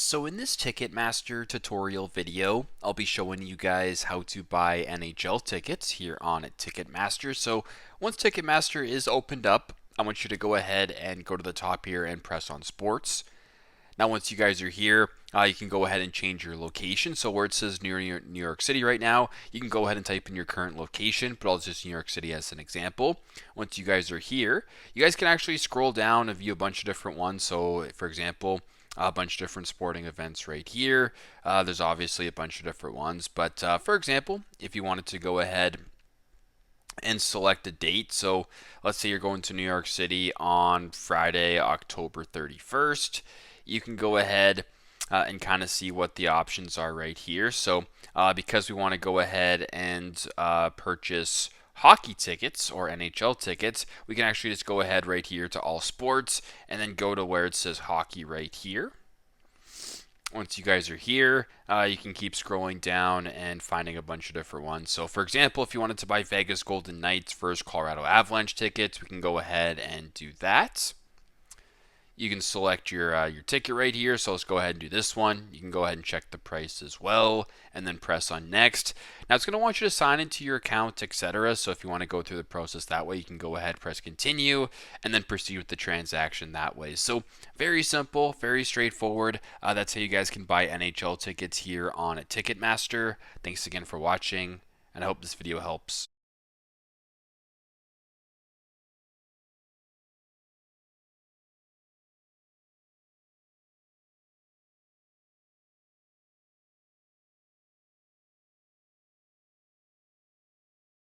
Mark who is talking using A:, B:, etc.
A: So in this Ticketmaster tutorial video, I'll be showing you guys how to buy NHL tickets here on Ticketmaster. So once Ticketmaster is opened up, I want you to go ahead and go to the top here and press on sports. Now once you guys are here, you can go ahead and change your location. So where it says New York City right now, you can go ahead and type in your current location, but I'll just New York City as an example. Once you guys are here, you guys can actually scroll down and view a bunch of different ones. So for example, a bunch of different sporting events right here. There's obviously a bunch of different ones, but for example, if you wanted to go ahead and select a date. So let's say you're going to New York City on Friday, October 31st. You can go ahead and kind of see what the options are right here. So because we want to go ahead and purchase hockey tickets or NHL tickets, we can actually just go ahead right here to all sports and then go to where it says hockey right here. Once you guys are here, you can keep scrolling down and finding a bunch of different ones. So for example, if you wanted to buy Vegas Golden Knights versus Colorado Avalanche tickets, we can go ahead and do that. You can select your ticket right here. So let's go ahead and do this one. You can go ahead and check the price as well and then press on next. Now it's going to want you to sign into your account, etc. So if you want to go through the process that way, you can go ahead, press continue, and then proceed with the transaction that way. So very simple, very straightforward. That's how you guys can buy NHL tickets here on Ticketmaster. Thanks again for watching, and I hope this video helps.